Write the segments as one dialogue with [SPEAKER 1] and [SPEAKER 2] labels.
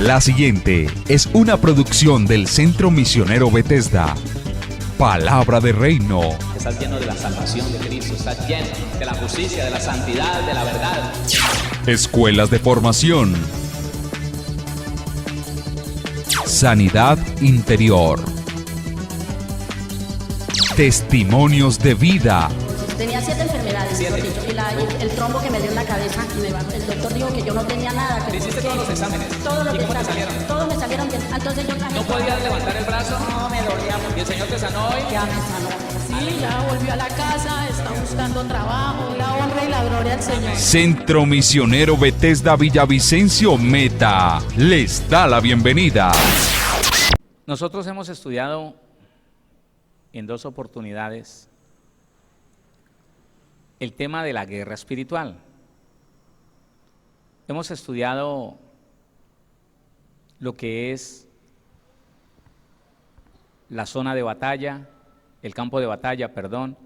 [SPEAKER 1] La siguiente es una producción del Centro Misionero Bethesda. Palabra de Reino.
[SPEAKER 2] Estás lleno de la salvación de Cristo, estás lleno de la justicia, de la santidad, de la verdad.
[SPEAKER 1] Escuelas de formación. Sanidad interior. Testimonios de vida.
[SPEAKER 3] Tenía 7 enfermedades, mejor dicho, y el trombo que me dio en la cabeza, el doctor dijo que yo no tenía nada.
[SPEAKER 2] ¿Te hiciste todos los exámenes?
[SPEAKER 3] Todos los
[SPEAKER 2] ¿Y cómo te
[SPEAKER 3] exámenes,
[SPEAKER 2] salieron?
[SPEAKER 3] todos me salieron bien. Entonces yo
[SPEAKER 2] ¿No podías levantar el brazo?
[SPEAKER 3] No, me dolía mucho.
[SPEAKER 2] ¿Y el Señor te sanó hoy?
[SPEAKER 3] Ya me sanó.
[SPEAKER 4] Sí, ya volvió a la casa, está buscando trabajo, la honra y la gloria al Señor.
[SPEAKER 1] Centro Misionero Bethesda Villavicencio Meta les da la bienvenida.
[SPEAKER 2] Nosotros hemos estudiado en 2 oportunidades el tema de la guerra espiritual. Hemos estudiado lo que es la zona de batalla, el campo de batalla, perdón.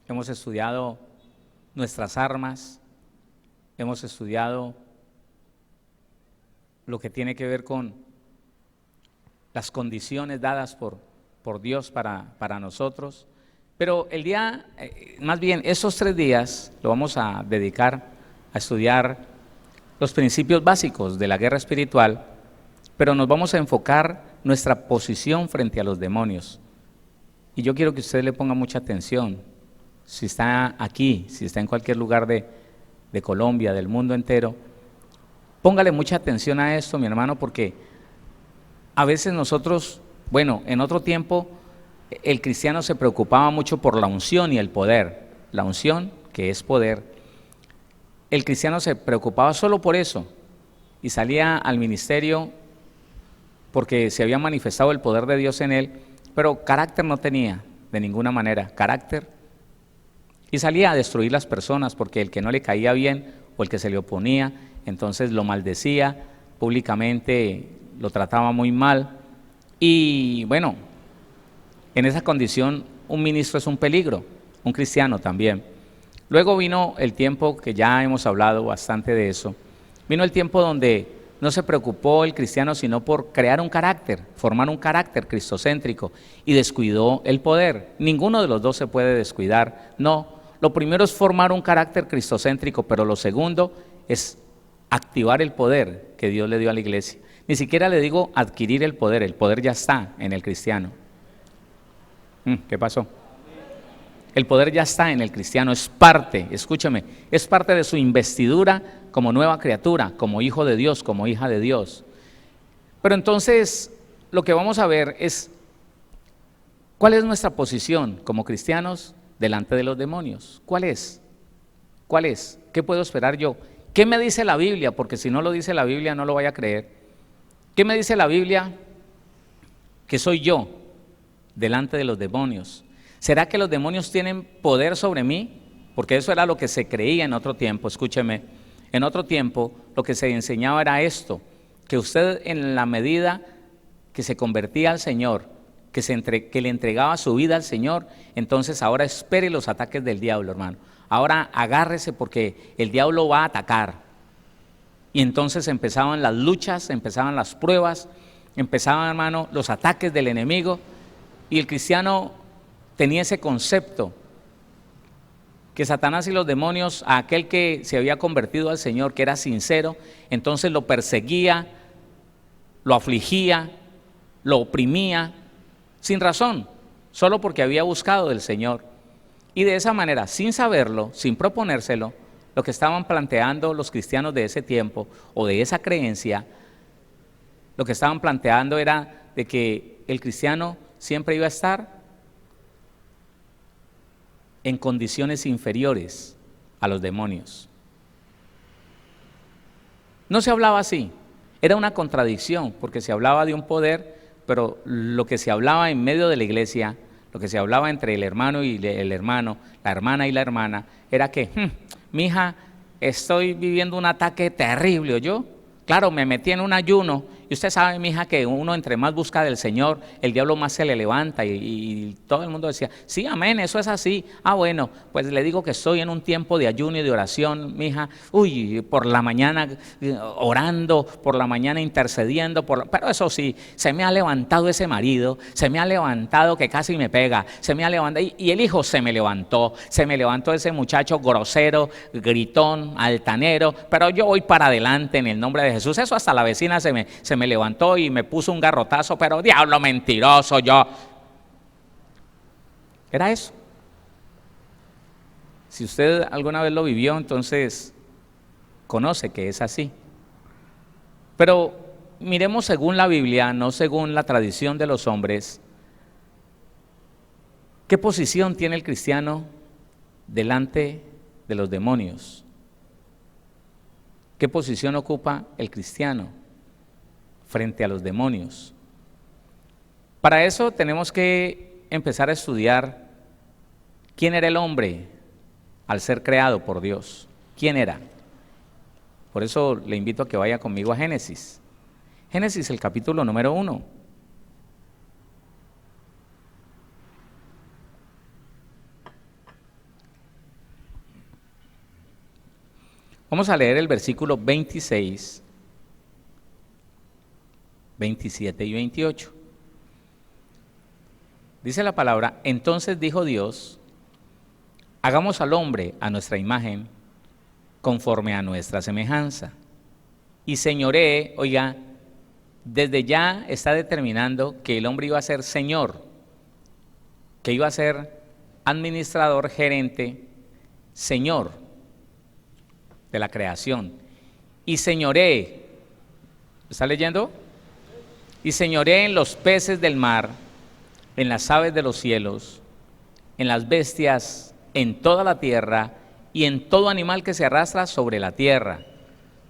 [SPEAKER 2] Hemos estudiado nuestras armas, hemos estudiado lo que tiene que ver con las condiciones dadas por Dios para nosotros. Pero el día, más bien esos 3 días lo vamos a dedicar a estudiar los principios básicos de la guerra espiritual, pero nos vamos a enfocar nuestra posición frente a los demonios. Y yo quiero que usted le ponga mucha atención, si está aquí, si está en cualquier lugar de Colombia, del mundo entero, póngale mucha atención a esto, mi hermano, porque a veces nosotros, bueno, en otro tiempo, el cristiano se preocupaba mucho por la unción y el poder. La unción, que es poder. El cristiano se preocupaba solo por eso y salía al ministerio porque se había manifestado el poder de Dios en él, pero carácter no tenía de ninguna manera, carácter. Y salía a destruir las personas porque el que no le caía bien o el que se le oponía, entonces lo maldecía públicamente, lo trataba muy mal. Y bueno, en esa condición un ministro es un peligro, un cristiano también. Luego vino el tiempo, que ya hemos hablado bastante de eso, vino el tiempo donde no se preocupó el cristiano sino por crear un carácter, formar un carácter cristocéntrico, y descuidó el poder. Ninguno de los dos se puede descuidar, no. Lo primero es formar un carácter cristocéntrico, pero lo segundo es activar el poder que Dios le dio a la iglesia. Ni siquiera le digo adquirir el poder ya está en el cristiano. ¿Qué pasó? El poder ya está en el cristiano, es parte, escúcheme, es parte de su investidura como nueva criatura, como hijo de Dios, como hija de Dios. Pero entonces, lo que vamos a ver es cuál es nuestra posición como cristianos delante de los demonios. ¿Cuál es? ¿Cuál es? ¿Qué puedo esperar yo? ¿Qué me dice la Biblia? Porque si no lo dice la Biblia, no lo vaya a creer. ¿Qué me dice la Biblia? Que soy yo delante de los demonios. ¿Será que los demonios tienen poder sobre mí? Porque eso era lo que se creía en otro tiempo, escúcheme. En otro tiempo lo que se enseñaba era esto, que usted en la medida que se convertía al Señor, que le entregaba su vida al Señor, entonces ahora espere los ataques del diablo, hermano. Ahora agárrese porque el diablo va a atacar. Y entonces empezaban las luchas, empezaban las pruebas, empezaban, hermano, los ataques del enemigo. Y el cristiano tenía ese concepto, que Satanás y los demonios, a aquel que se había convertido al Señor, que era sincero, entonces lo perseguía, lo afligía, lo oprimía, sin razón, solo porque había buscado del Señor. Y de esa manera, sin saberlo, sin proponérselo, lo que estaban planteando los cristianos de ese tiempo, o de esa creencia, lo que estaban planteando era de que el cristiano siempre iba a estar en condiciones inferiores a los demonios. No se hablaba así, era una contradicción, porque se hablaba de un poder, pero lo que se hablaba en medio de la iglesia, lo que se hablaba entre el hermano y el hermano, la hermana y la hermana, era que, mija, estoy viviendo un ataque terrible, ¿oyó? Claro, me metí en un ayuno Y usted sabe, mija, que uno entre más busca del Señor, el diablo más se le levanta. Y todo el mundo decía, sí, amén, eso es así. Ah, bueno, pues le digo que estoy en un tiempo de ayuno y de oración, mija. Uy, por la mañana orando, por la mañana intercediendo. Pero eso sí, se me ha levantado ese marido, se me ha levantado que casi me pega, se me ha levantado. Y el hijo se me levantó ese muchacho grosero, gritón, altanero. Pero yo voy para adelante en el nombre de Jesús. Eso hasta la vecina se me levantó y me puso un garrotazo, pero diablo mentiroso yo. Era eso. Si usted alguna vez lo vivió, entonces conoce que es así. Pero miremos según la Biblia, no según la tradición de los hombres, ¿qué posición tiene el cristiano delante de los demonios? ¿Qué posición ocupa el cristiano frente a los demonios? Para eso tenemos que empezar a estudiar quién era el hombre al ser creado por Dios. ¿Quién era? Por eso le invito a que vaya conmigo a Génesis. Génesis, el capítulo número 1. Vamos a leer el versículo 26, 27 y 28. Dice la palabra, entonces dijo Dios, hagamos al hombre a nuestra imagen, conforme a nuestra semejanza. Y señoree, oiga, desde ya está determinando que el hombre iba a ser señor, que iba a ser administrador, gerente, señor de la creación. Y señoree, ¿está leyendo? Y señoree en los peces del mar, en las aves de los cielos, en las bestias, en toda la tierra y en todo animal que se arrastra sobre la tierra.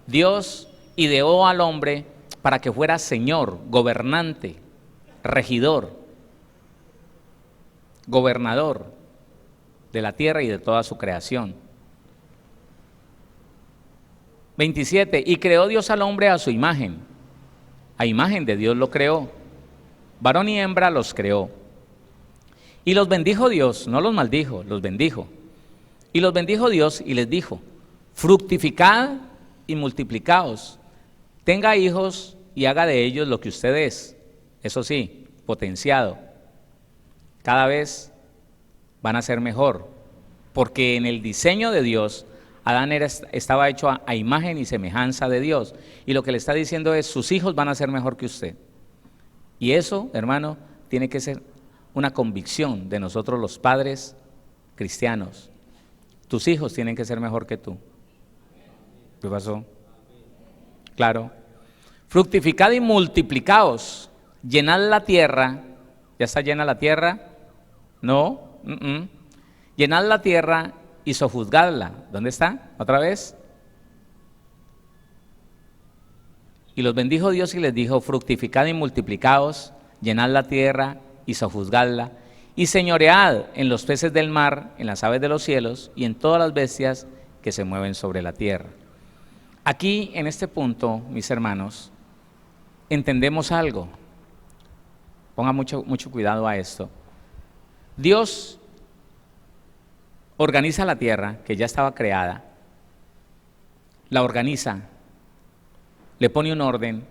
[SPEAKER 2] Dios ideó al hombre para que fuera señor, gobernante, regidor, gobernador de la tierra y de toda su creación. 27. Y creó Dios al hombre a su imagen. A imagen de Dios lo creó. Varón y hembra los creó. Y los bendijo Dios, no los maldijo, los bendijo. Y los bendijo Dios y les dijo, fructificad y multiplicaos, tenga hijos y haga de ellos lo que usted es. Eso sí, potenciado. Cada vez van a ser mejor, porque en el diseño de Dios, Adán estaba hecho a imagen y semejanza de Dios. Y lo que le está diciendo es, sus hijos van a ser mejor que usted. Y eso, hermano, tiene que ser una convicción de nosotros los padres cristianos. Tus hijos tienen que ser mejor que tú. ¿Qué pasó? Claro. Fructificad y multiplicaos, llenad la tierra. ¿Ya está llena la tierra? No. Llenad la tierra y sojuzgadla. ¿Dónde está? ¿Otra vez? Y los bendijo Dios y les dijo, fructificad y multiplicaos, llenad la tierra y sojuzgadla, y señoread en los peces del mar, en las aves de los cielos y en todas las bestias que se mueven sobre la tierra. Aquí, en este punto, mis hermanos, entendemos algo. Ponga mucho cuidado a esto. Dios organiza la tierra, que ya estaba creada, la organiza, le pone un orden,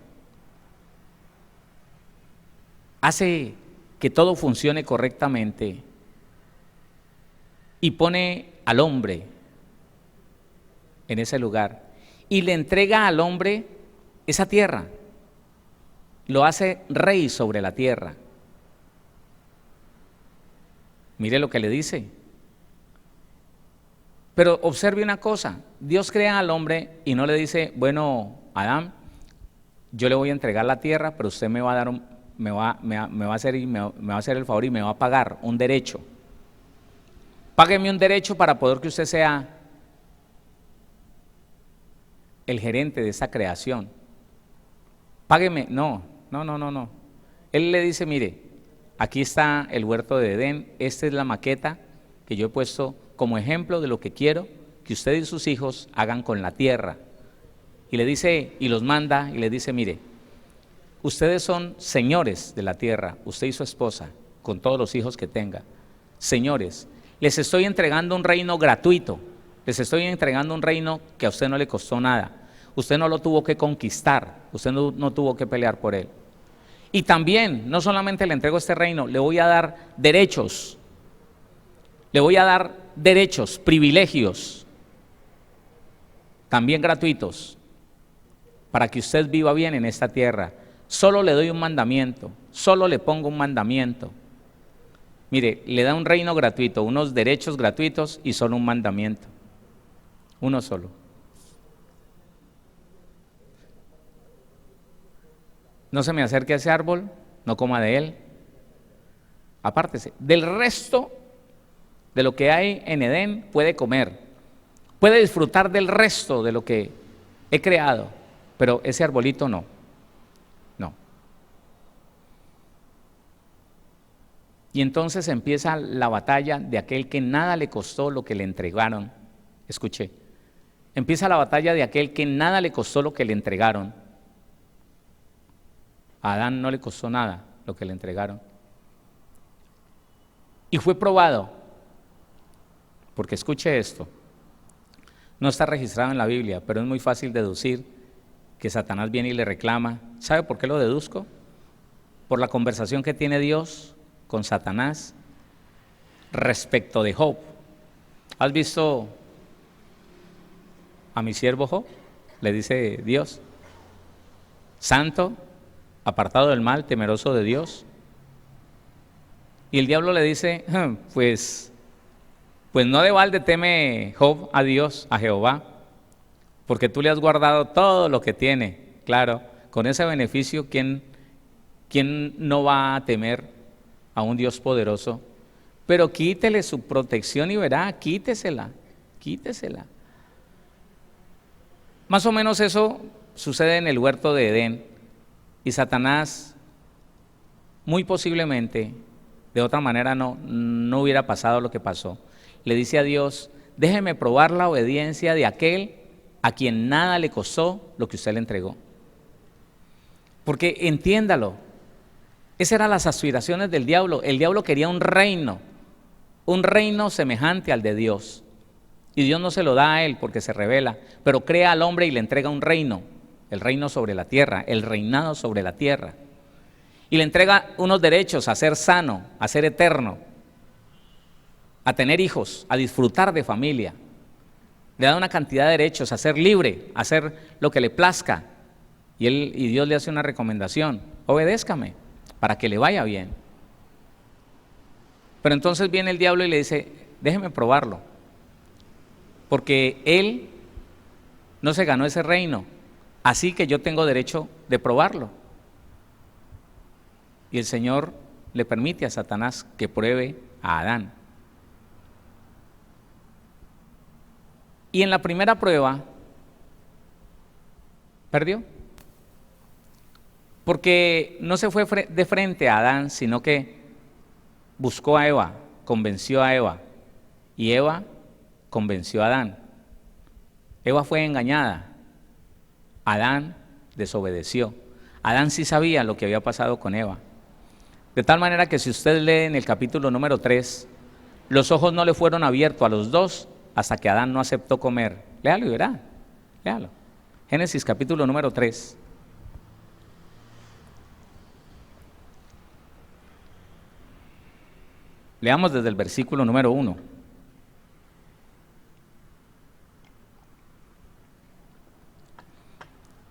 [SPEAKER 2] hace que todo funcione correctamente y pone al hombre en ese lugar y le entrega al hombre esa tierra, lo hace rey sobre la tierra. Mire lo que le dice. Pero observe una cosa, Dios crea al hombre y no le dice, bueno, Adán, yo le voy a entregar la tierra, pero usted me va a dar me va a hacer el favor y me va a pagar un derecho. Págueme un derecho para poder que usted sea el gerente de esta creación. Págueme, no. Él le dice, mire, aquí está el huerto de Edén, esta es la maqueta que yo he puesto como ejemplo de lo que quiero que usted y sus hijos hagan con la tierra. Y le dice, y los manda, y le dice, mire, ustedes son señores de la tierra, usted y su esposa, con todos los hijos que tenga. Señores, les estoy entregando un reino gratuito, les estoy entregando un reino que a usted no le costó nada. Usted no lo tuvo que conquistar, usted no tuvo que pelear por él. Y también, no solamente le entrego este reino, le voy a dar derechos, privilegios, también gratuitos, para que usted viva bien en esta tierra. Solo le doy un mandamiento, solo le pongo un mandamiento. Mire, le da un reino gratuito, unos derechos gratuitos y solo un mandamiento. Uno solo. No se me acerque a ese árbol, no coma de él. Apártese. Del resto de lo que hay en Edén puede comer. Puede disfrutar del resto de lo que he creado, pero ese arbolito no. No. Y entonces empieza la batalla de aquel que nada le costó lo que le entregaron. Escuché. Empieza la batalla de aquel que nada le costó lo que le entregaron. A Adán no le costó nada lo que le entregaron. Y fue probado. Porque escuche esto. No está registrado en la Biblia, pero es muy fácil deducir que Satanás viene y le reclama. ¿Sabe por qué lo deduzco? Por la conversación que tiene Dios con Satanás respecto de Job. ¿Has visto a mi siervo Job? Le dice Dios. Santo, apartado del mal, temeroso de Dios. Y el diablo le dice, pues no de balde teme Job a Dios, a Jehová, porque tú le has guardado todo lo que tiene. Claro, con ese beneficio, ¿quién no va a temer a un Dios poderoso? Pero quítele su protección y verá, quítesela. Más o menos eso sucede en el huerto de Edén. Y Satanás, muy posiblemente, de otra manera no hubiera pasado lo que pasó. Le dice a Dios, déjeme probar la obediencia de aquel a quien nada le costó lo que usted le entregó. Porque entiéndalo, esas eran las aspiraciones del diablo. El diablo quería un reino semejante al de Dios. Y Dios no se lo da a él porque se rebela, pero crea al hombre y le entrega un reino, el reino sobre la tierra, el reinado sobre la tierra. Y le entrega unos derechos a ser sano, a ser eterno, a tener hijos, a disfrutar de familia. Le da una cantidad de derechos, a ser libre, a hacer lo que le plazca. Y Dios le hace una recomendación: obedézcame para que le vaya bien. Pero entonces viene el diablo y le dice: déjeme probarlo, porque él no se ganó ese reino, así que yo tengo derecho de probarlo. Y el Señor le permite a Satanás que pruebe a Adán. Y en la primera prueba, perdió. Porque no se fue de frente a Adán, sino que buscó a Eva, convenció a Eva. Y Eva convenció a Adán. Eva fue engañada. Adán desobedeció. Adán sí sabía lo que había pasado con Eva. De tal manera que si usted lee en el capítulo número 3, los ojos no le fueron abiertos a los dos hasta que Adán no aceptó comer. Léalo y verá, léalo. Génesis capítulo número 3. Leamos desde el versículo número 1.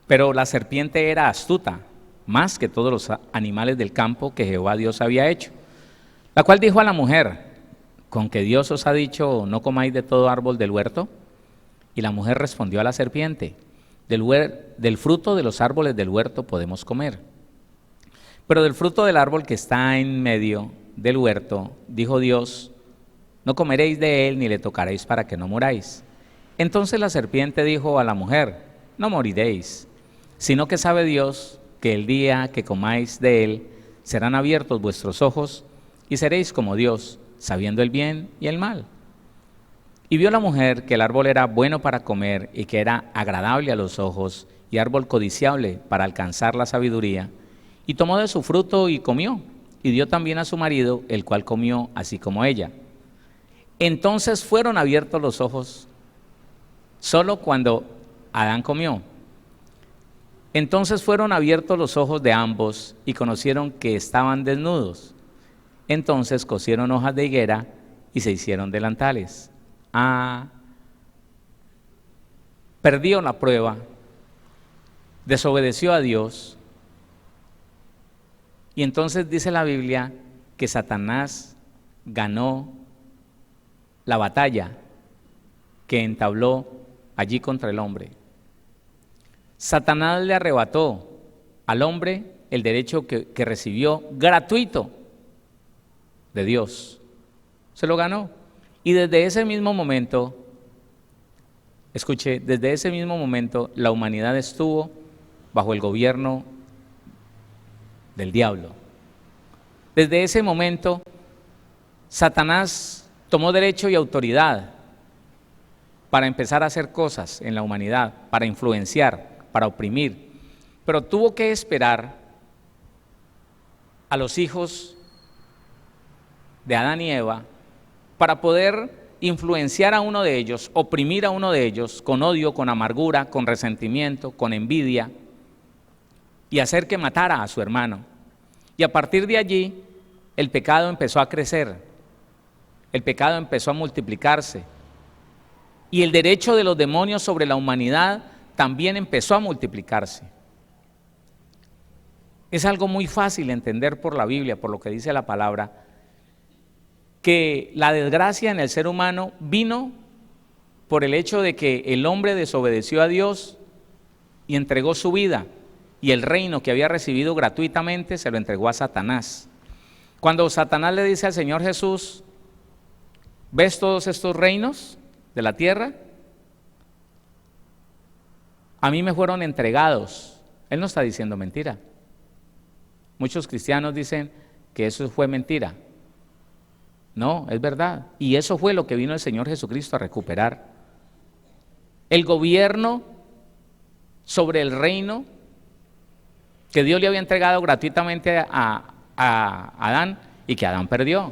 [SPEAKER 2] Pero la serpiente era astuta, más que todos los animales del campo que Jehová Dios había hecho, la cual dijo a la mujer: ¿con que Dios os ha dicho no comáis de todo árbol del huerto? Y la mujer respondió a la serpiente: del fruto de los árboles del huerto podemos comer, pero del fruto del árbol que está en medio del huerto, dijo Dios, no comeréis de él ni le tocaréis para que no muráis. Entonces la serpiente dijo a la mujer: no moriréis, sino que sabe Dios que el día que comáis de él serán abiertos vuestros ojos y seréis como Dios, sabiendo el bien y el mal. Y vio la mujer que el árbol era bueno para comer y que era agradable a los ojos y árbol codiciable para alcanzar la sabiduría, y tomó de su fruto y comió, y dio también a su marido, el cual comió así como ella. Entonces fueron abiertos los ojos solo cuando Adán comió. Entonces fueron abiertos los ojos de ambos y conocieron que estaban desnudos. Entonces cosieron hojas de higuera y se hicieron delantales. Perdió la prueba, desobedeció a Dios, y entonces dice la Biblia que Satanás ganó la batalla que entabló allí contra el hombre. Satanás le arrebató al hombre el derecho que recibió gratuito de Dios. Se lo ganó. Y desde ese mismo momento, escuche, desde ese mismo momento la humanidad estuvo bajo el gobierno del diablo. Desde ese momento, Satanás tomó derecho y autoridad para empezar a hacer cosas en la humanidad, para influenciar, para oprimir, pero tuvo que esperar a los hijos de Adán y Eva para poder influenciar a uno de ellos, oprimir a uno de ellos con odio, con amargura, con resentimiento, con envidia, y hacer que matara a su hermano. Y a partir de allí, el pecado empezó a crecer, el pecado empezó a multiplicarse, y el derecho de los demonios sobre la humanidad también empezó a multiplicarse. Es algo muy fácil de entender por la Biblia, por lo que dice la palabra, que la desgracia en el ser humano vino por el hecho de que el hombre desobedeció a Dios y entregó su vida, y el reino que había recibido gratuitamente se lo entregó a Satanás. Cuando Satanás le dice al Señor Jesús: ¿ves todos estos reinos de la tierra? A mí me fueron entregados. Él no está diciendo mentira. Muchos cristianos dicen que eso fue mentira. No, es verdad. Y eso fue lo que vino el Señor Jesucristo a recuperar. El gobierno sobre el reino que Dios le había entregado gratuitamente a Adán y que Adán perdió.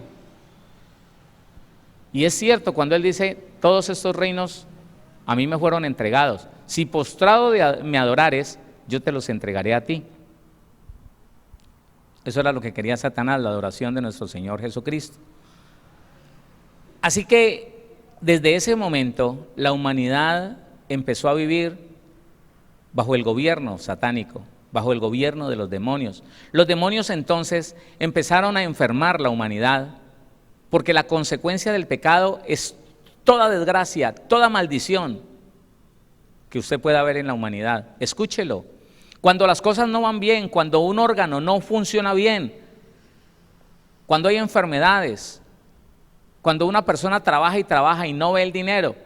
[SPEAKER 2] Y es cierto cuando Él dice: todos estos reinos a mí me fueron entregados. Si postrado me adorares, yo te los entregaré a ti. Eso era lo que quería Satanás, la adoración de nuestro Señor Jesucristo. Así que desde ese momento la humanidad empezó a vivir bajo el gobierno satánico, bajo el gobierno de los demonios. Los demonios entonces empezaron a enfermar la humanidad, porque la consecuencia del pecado es toda desgracia, toda maldición que usted pueda ver en la humanidad. Escúchelo. Cuando las cosas no van bien, cuando un órgano no funciona bien, cuando hay enfermedades, cuando una persona trabaja y no ve el dinero,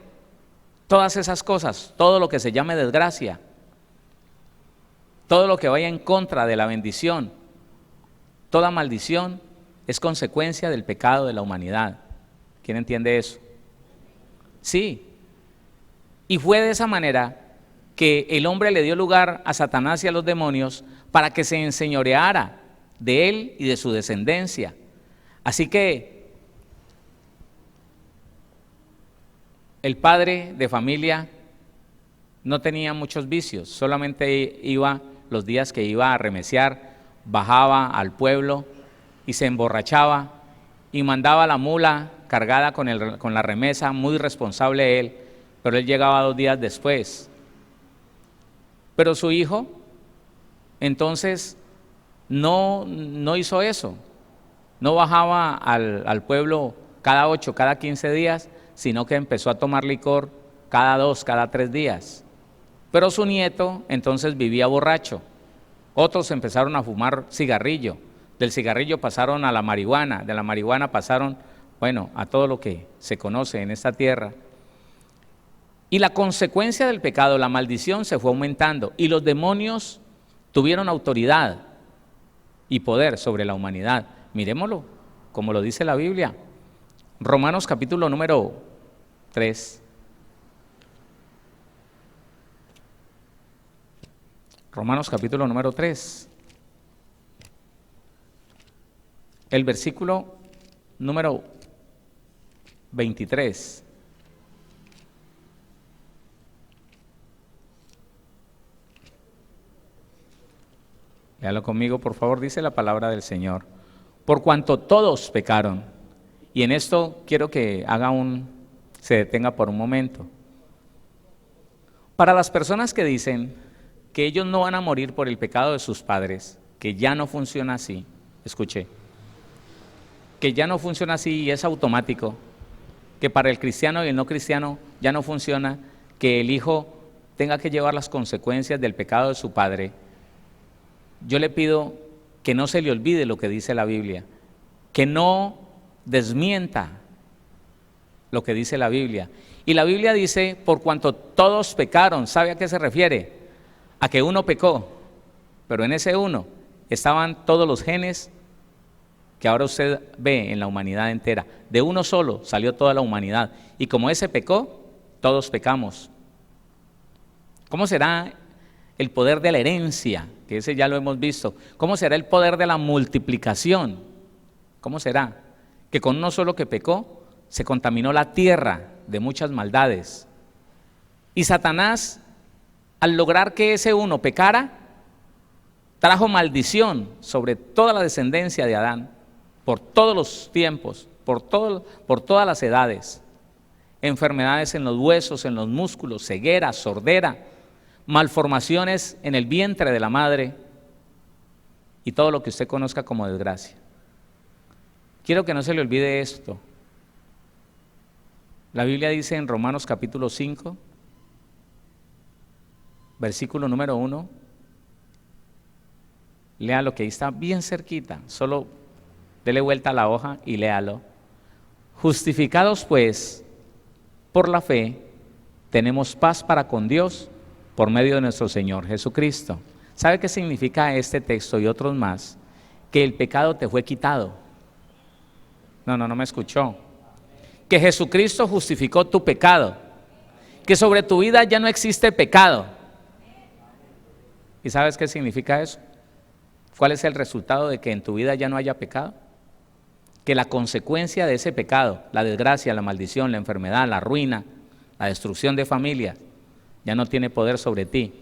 [SPEAKER 2] todas esas cosas, todo lo que se llame desgracia, todo lo que vaya en contra de la bendición, toda maldición es consecuencia del pecado de la humanidad. ¿Quién entiende eso? Sí. Y fue de esa manera que el hombre le dio lugar a Satanás y a los demonios para que se enseñoreara de él y de su descendencia. Así que el padre de familia no tenía muchos vicios, solamente iba los días que iba a remeciar, bajaba al pueblo y se emborrachaba y mandaba la mula cargada con la remesa, muy responsable él, pero él llegaba 2 días después. Pero su hijo entonces no hizo eso, no bajaba al pueblo cada 8, cada 15 días, sino que empezó a tomar licor cada 2, cada 3 días. Pero su nieto entonces vivía borracho. Otros empezaron a fumar cigarrillo, del cigarrillo pasaron a la marihuana, de la marihuana pasaron, a todo lo que se conoce en esta tierra. Y la consecuencia del pecado, la maldición, se fue aumentando y los demonios tuvieron autoridad y poder sobre la humanidad. Miremoslo, como lo dice la Biblia. Romanos capítulo número 3. Romanos capítulo número 3. el versículo número 23. Léalo conmigo, por favor, dice la palabra del Señor. Por cuanto todos pecaron. Y en esto quiero que se detenga por un momento. Para las personas que dicen que ellos no van a morir por el pecado de sus padres, que ya no funciona así, escuche, que ya no funciona así y es automático, que para el cristiano y el no cristiano ya no funciona, que el hijo tenga que llevar las consecuencias del pecado de su padre. Yo le pido que no se le olvide lo que dice la Biblia, que no desmienta lo que dice la Biblia. Y la Biblia dice, por cuanto todos pecaron. ¿Sabe a qué se refiere? A que uno pecó, pero en ese uno estaban todos los genes que ahora usted ve en la humanidad entera. De uno solo salió toda la humanidad. Y como ese pecó, todos pecamos. ¿Cómo será el poder de la herencia? Que ese ya lo hemos visto. ¿Cómo será el poder de la multiplicación? ¿Cómo será? Que con uno solo que pecó, se contaminó la tierra de muchas maldades. Y Satanás, al lograr que ese uno pecara, trajo maldición sobre toda la descendencia de Adán, por todos los tiempos, por todas las edades. Enfermedades en los huesos, en los músculos, ceguera, sordera, malformaciones en el vientre de la madre y todo lo que usted conozca como desgracia. Quiero que no se le olvide esto. La Biblia dice en Romanos capítulo 5, versículo número 1, léalo que ahí está bien cerquita, solo dele vuelta a la hoja y léalo. Justificados pues por la fe, tenemos paz para con Dios por medio de nuestro Señor Jesucristo. ¿Sabe qué significa este texto y otros más? Que el pecado te fue quitado. No me escuchó. Que Jesucristo justificó tu pecado, que sobre tu vida ya no existe pecado. ¿Y sabes qué significa eso? ¿Cuál es el resultado de que en tu vida ya no haya pecado? Que la consecuencia de ese pecado, la desgracia, la maldición, la enfermedad, la ruina, la destrucción de familias, ya no tiene poder sobre ti.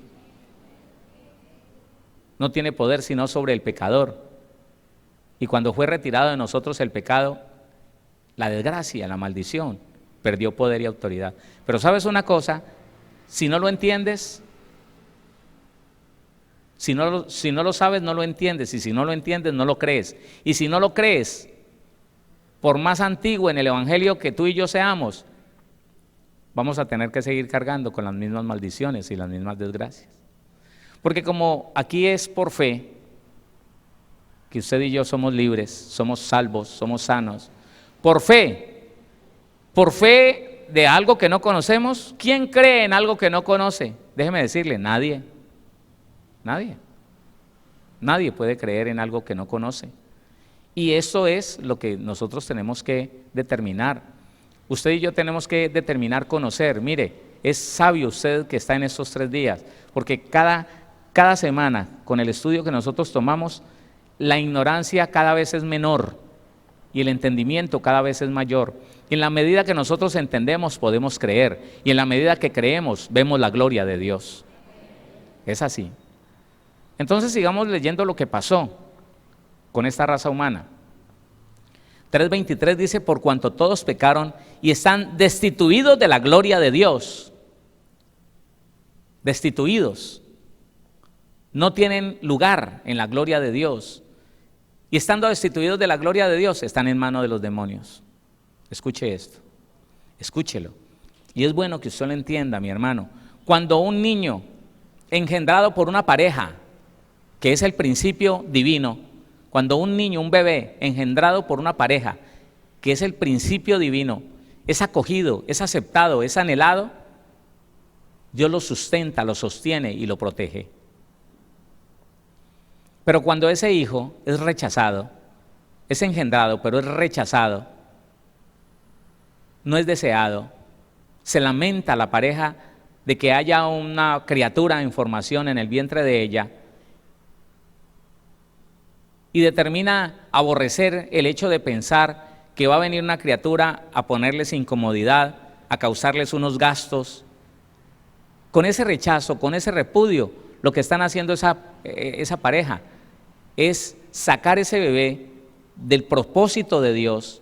[SPEAKER 2] No tiene poder sino sobre el pecador. Y cuando fue retirado de nosotros el pecado, la desgracia, la maldición, perdió poder y autoridad. Pero ¿sabes una cosa? Si no lo entiendes, si no lo sabes, no lo entiendes. Y si no lo entiendes, no lo crees. Y si no lo crees, por más antiguo en el evangelio que tú y yo seamos, vamos a tener que seguir cargando con las mismas maldiciones y las mismas desgracias. Porque como aquí es por fe, que usted y yo somos libres, somos salvos, somos sanos, por fe de algo que no conocemos. ¿Quién cree en algo que no conoce? Déjeme decirle, nadie. Nadie puede creer en algo que no conoce. Y eso es lo que nosotros tenemos que determinar. Usted y yo tenemos que determinar conocer. Mire, es sabio usted que está en estos 3 días, porque cada semana, con el estudio que nosotros tomamos, la ignorancia cada vez es menor y el entendimiento cada vez es mayor. Y en la medida que nosotros entendemos, podemos creer. Y en la medida que creemos, vemos la gloria de Dios. Es así. Entonces sigamos leyendo lo que pasó con esta raza humana. 3:23 dice, por cuanto todos pecaron y están destituidos de la gloria de Dios. Destituidos. No tienen lugar en la gloria de Dios. Y estando destituidos de la gloria de Dios, están en manos de los demonios. Escuche esto, escúchelo. Y es bueno que usted lo entienda, mi hermano. Cuando un niño engendrado por una pareja, que es el principio divino, cuando un niño, un bebé engendrado por una pareja, que es el principio divino, es acogido, es aceptado, es anhelado, Dios lo sustenta, lo sostiene y lo protege. Pero cuando ese hijo es rechazado, es engendrado, pero es rechazado, no es deseado, se lamenta la pareja de que haya una criatura en formación en el vientre de ella, y determina aborrecer el hecho de pensar que va a venir una criatura a ponerles incomodidad, a causarles unos gastos. Con ese rechazo, con ese repudio, lo que están haciendo esa pareja es sacar ese bebé del propósito de Dios,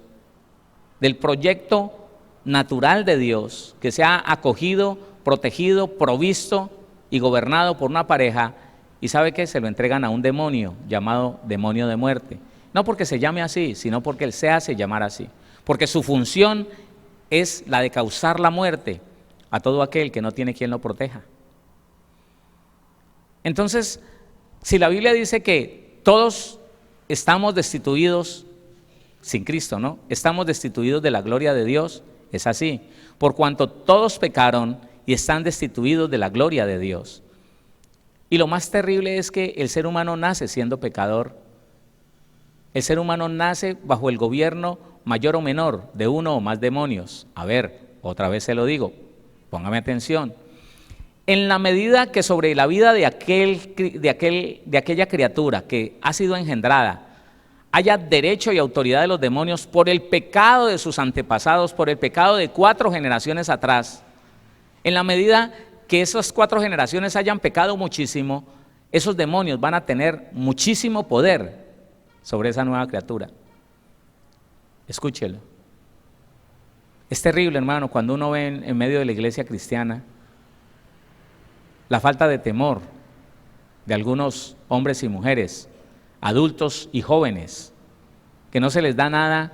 [SPEAKER 2] del proyecto natural de Dios, que se ha acogido, protegido, provisto y gobernado por una pareja, y ¿sabe qué? Se lo entregan a un demonio llamado demonio de muerte. No porque se llame así, sino porque él se hace llamar así, porque su función es la de causar la muerte a todo aquel que no tiene quien lo proteja. Entonces, si la Biblia dice que todos estamos destituidos sin Cristo, ¿no? Estamos destituidos de la gloria de Dios, es así, por cuanto todos pecaron y están destituidos de la gloria de Dios. Y lo más terrible es que el ser humano nace siendo pecador. El ser humano nace bajo el gobierno mayor o menor de uno o más demonios. A ver, otra vez se lo digo, póngame atención. En la medida que sobre la vida de aquella criatura que ha sido engendrada haya derecho y autoridad de los demonios por el pecado de sus antepasados, por el pecado de 4 generaciones atrás, en la medida que esas 4 generaciones hayan pecado muchísimo, esos demonios van a tener muchísimo poder sobre esa nueva criatura. Escúchelo. Es terrible, hermano, cuando uno ve en medio de la iglesia cristiana la falta de temor de algunos hombres y mujeres, adultos y jóvenes, que no se les da nada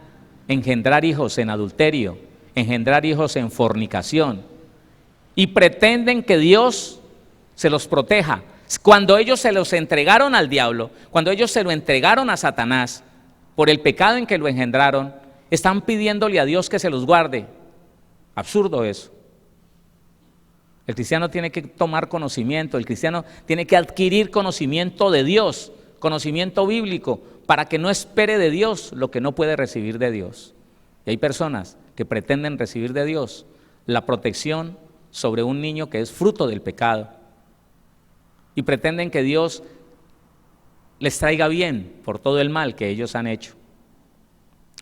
[SPEAKER 2] engendrar hijos en adulterio, engendrar hijos en fornicación, y pretenden que Dios se los proteja. Cuando ellos se los entregaron al diablo, cuando ellos se lo entregaron a Satanás, por el pecado en que lo engendraron, están pidiéndole a Dios que se los guarde. Absurdo eso. El cristiano tiene que tomar conocimiento, el cristiano tiene que adquirir conocimiento de Dios, conocimiento bíblico, para que no espere de Dios lo que no puede recibir de Dios. Y hay personas que pretenden recibir de Dios la protección sobre un niño que es fruto del pecado, y pretenden que Dios les traiga bien por todo el mal que ellos han hecho.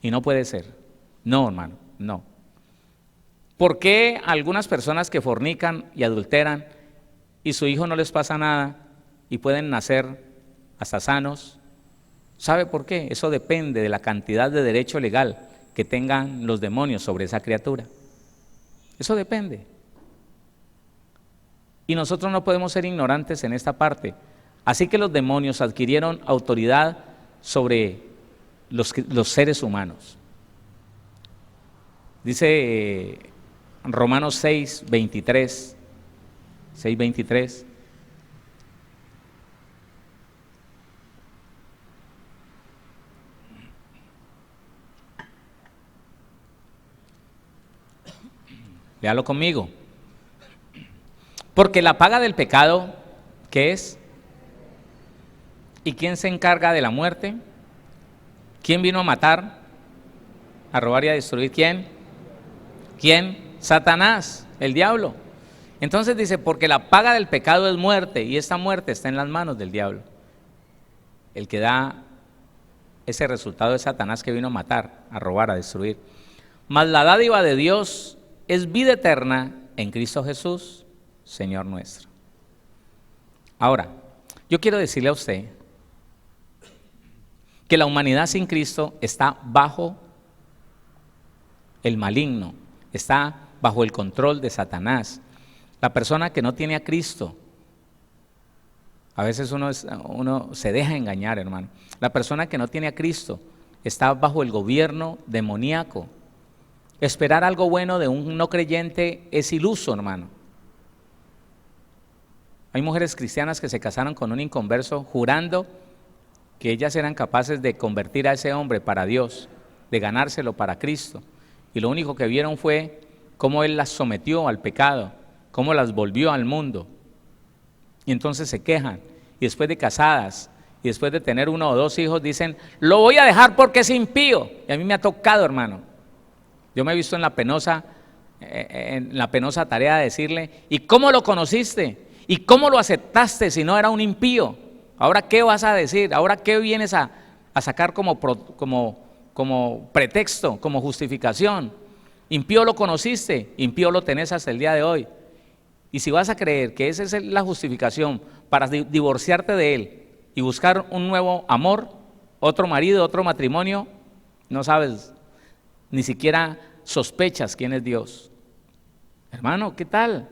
[SPEAKER 2] Y no puede ser. No, hermano, no. ¿Por qué algunas personas que fornican y adulteran y su hijo no les pasa nada y pueden nacer hasta sanos? ¿Sabe por qué? Eso depende de la cantidad de derecho legal que tengan los demonios sobre esa criatura. Eso depende. Y nosotros no podemos ser ignorantes en esta parte. Así que los demonios adquirieron autoridad sobre los seres humanos. Dice Romanos 6:23. Léalo conmigo. Porque la paga del pecado, ¿qué es? ¿Y quién se encarga de la muerte? ¿Quién vino a matar, a robar y a destruir? ¿Quién? ¿Quién? Satanás, el diablo. Entonces dice, porque la paga del pecado es muerte, y esta muerte está en las manos del diablo. El que da ese resultado es Satanás, que vino a matar, a robar, a destruir. Mas la dádiva de Dios es vida eterna en Cristo Jesús, Señor nuestro. Ahora, yo quiero decirle a usted que la humanidad sin Cristo está bajo el maligno, está bajo el control de Satanás. La persona que no tiene a Cristo, a veces uno se deja engañar, hermano. La persona que no tiene a Cristo está bajo el gobierno demoníaco. Esperar algo bueno de un no creyente es iluso, hermano. Hay mujeres cristianas que se casaron con un inconverso jurando que ellas eran capaces de convertir a ese hombre para Dios, de ganárselo para Cristo. Y lo único que vieron fue cómo él las sometió al pecado, cómo las volvió al mundo. Y entonces se quejan. Y después de casadas, y después de tener 1 o 2 hijos, dicen, lo voy a dejar porque es impío. Y a mí me ha tocado, hermano. Yo me he visto en la penosa tarea de decirle, ¿y cómo lo conociste? ¿Y cómo lo aceptaste si no era un impío? ¿Ahora qué vas a decir? ¿Ahora qué vienes a a sacar como pretexto, como justificación. Impío lo conociste, impío lo tenés hasta el día de hoy. Y si vas a creer que esa es la justificación para divorciarte de él y buscar un nuevo amor, otro marido, otro matrimonio, no sabes, ni siquiera sospechas quién es Dios. Hermano, ¿qué tal?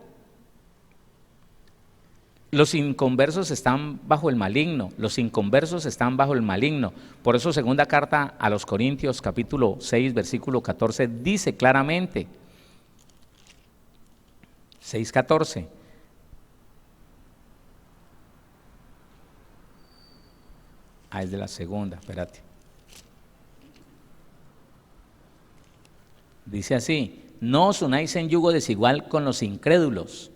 [SPEAKER 2] Los inconversos están bajo el maligno, los inconversos están bajo el maligno. Por eso segunda carta a los Corintios, capítulo 6, versículo 14, dice claramente, 6:14, es de la segunda, espérate. Dice así, no os unáis en yugo desigual con los incrédulos,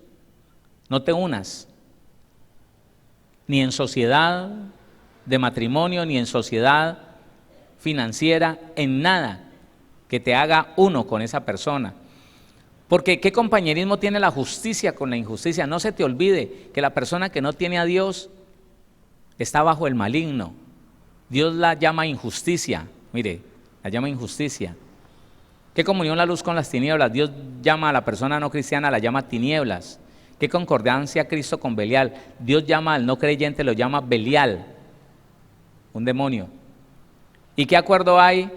[SPEAKER 2] no te unas, ni en sociedad de matrimonio, ni en sociedad financiera, en nada que te haga uno con esa persona. Porque ¿qué compañerismo tiene la justicia con la injusticia? No se te olvide que la persona que no tiene a Dios está bajo el maligno. Dios la llama injusticia, mire, la llama injusticia. ¿Qué comunión la luz con las tinieblas? Dios llama a la persona no cristiana, la llama tinieblas. ¿Qué concordancia Cristo con Belial? Dios llama al no creyente, lo llama Belial, un demonio. ¿Y qué acuerdo hay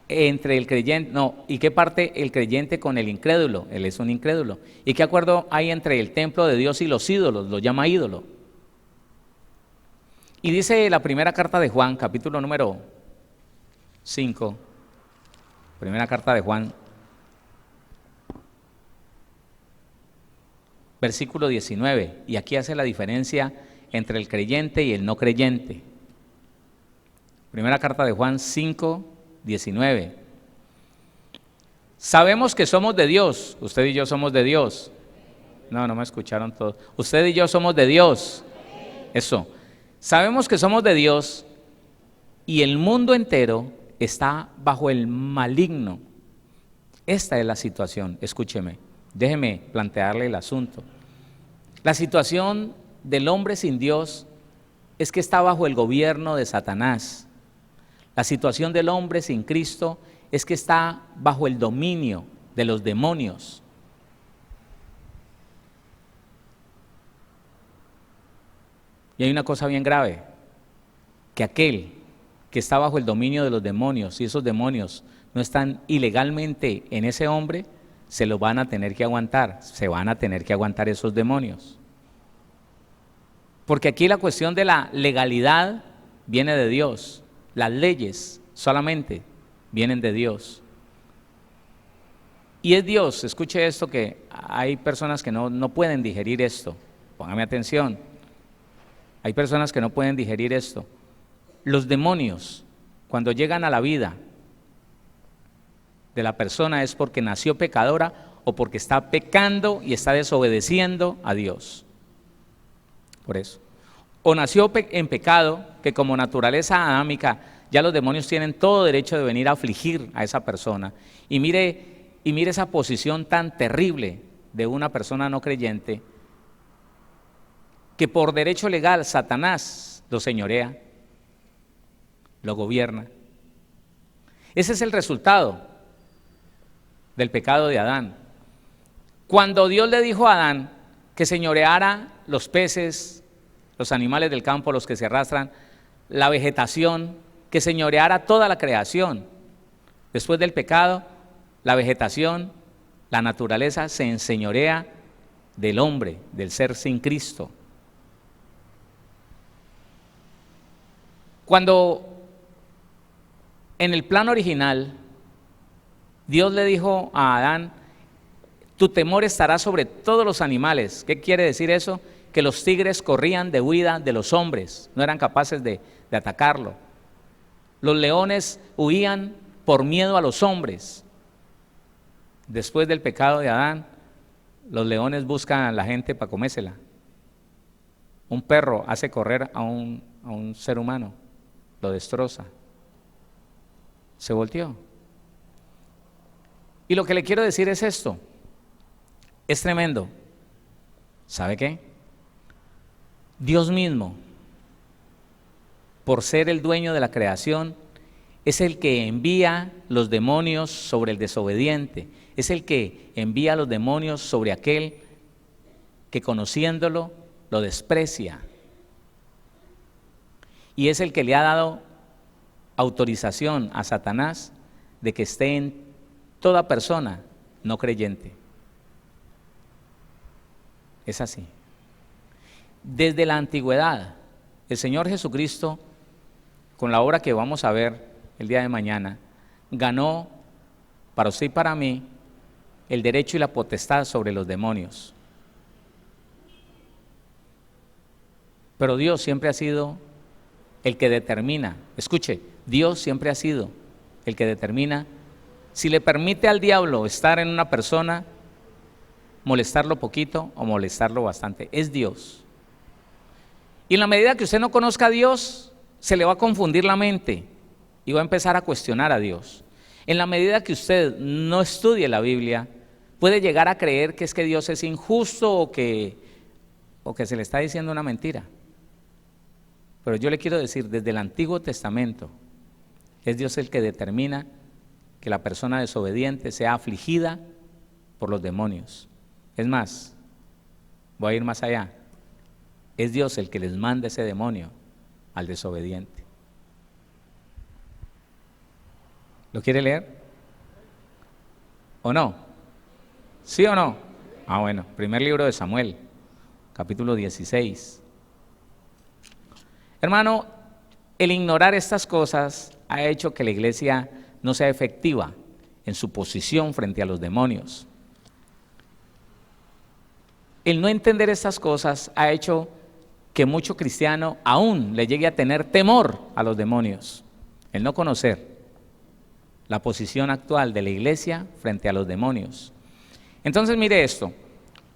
[SPEAKER 2] entre el creyente? No, ¿y qué parte el creyente con el incrédulo? Él es un incrédulo. ¿Y qué acuerdo hay entre el templo de Dios y los ídolos? Lo llama ídolo. Y dice la primera carta de Juan, capítulo número 5, primera carta de Juan, versículo 19, y aquí hace la diferencia entre el creyente y el no creyente. Primera carta de Juan 5, 19. Sabemos que somos de Dios, usted y yo somos de Dios. No me escucharon todos. Usted y yo somos de Dios. Eso. Sabemos que somos de Dios y el mundo entero está bajo el maligno. Esta es la situación, escúcheme, déjeme plantearle el asunto. La situación del hombre sin Dios es que está bajo el gobierno de Satanás. La situación del hombre sin Cristo es que está bajo el dominio de los demonios. Y hay una cosa bien grave, que aquel que está bajo el dominio de los demonios, y esos demonios no están ilegalmente en ese hombre, se lo van a tener que aguantar, se van a tener que aguantar esos demonios. Porque aquí la cuestión de la legalidad viene de Dios, las leyes solamente vienen de Dios. Y es Dios, escuche esto, que hay personas que no pueden digerir esto, póngame atención, hay personas que no pueden digerir esto. Los demonios, cuando llegan a la vida de la persona, es porque nació pecadora o porque está pecando y está desobedeciendo a Dios. Por eso. O nació en pecado, que como naturaleza adámica, ya los demonios tienen todo derecho de venir a afligir a esa persona. Y mire esa posición tan terrible de una persona no creyente, que por derecho legal Satanás lo señorea, lo gobierna. Ese es el resultado del pecado de Adán. Cuando Dios le dijo a Adán que señoreara los peces, los animales del campo, los que se arrastran, la vegetación, que señoreara toda la creación, después del pecado, la vegetación, la naturaleza se enseñorea del hombre, del ser sin Cristo. Cuando en el plan original Dios le dijo a Adán, tu temor estará sobre todos los animales. ¿Qué quiere decir eso? Que los tigres corrían de huida de los hombres, no eran capaces de atacarlo. Los leones huían por miedo a los hombres. Después del pecado de Adán, los leones buscan a la gente para comérsela. Un perro hace correr a un ser humano, lo destroza. Se volteó. Y lo que le quiero decir es esto, es tremendo. ¿Sabe qué? Dios mismo por ser el dueño de la creación, es el que envía los demonios sobre el desobediente, es el que envía los demonios sobre aquel que conociéndolo lo desprecia. Y es el que le ha dado autorización a Satanás de que esté en toda persona no creyente. Es así. Desde la antigüedad, el Señor Jesucristo, con la obra que vamos a ver el día de mañana, ganó para usted y para mí el derecho y la potestad sobre los demonios. Pero Dios siempre ha sido el que determina, escuche, Dios siempre ha sido el que determina si le permite al diablo estar en una persona, molestarlo poquito o molestarlo bastante. Es Dios. Y en la medida que usted no conozca a Dios, se le va a confundir la mente y va a empezar a cuestionar a Dios. En la medida que usted no estudie la Biblia, puede llegar a creer que es que Dios es injusto o que se le está diciendo una mentira. Pero yo le quiero decir, desde el Antiguo Testamento, es Dios el que determina que la persona desobediente sea afligida por los demonios. Es más, voy a ir más allá, es Dios el que les manda ese demonio al desobediente. ¿Lo quiere leer? ¿O no? ¿Sí o no? Ah, bueno, primer libro de Samuel, capítulo 16. Hermano, el ignorar estas cosas ha hecho que la iglesia no sea efectiva en su posición frente a los demonios. El no entender estas cosas ha hecho que mucho cristiano aún le llegue a tener temor a los demonios. El no conocer la posición actual de la iglesia frente a los demonios. Entonces mire esto,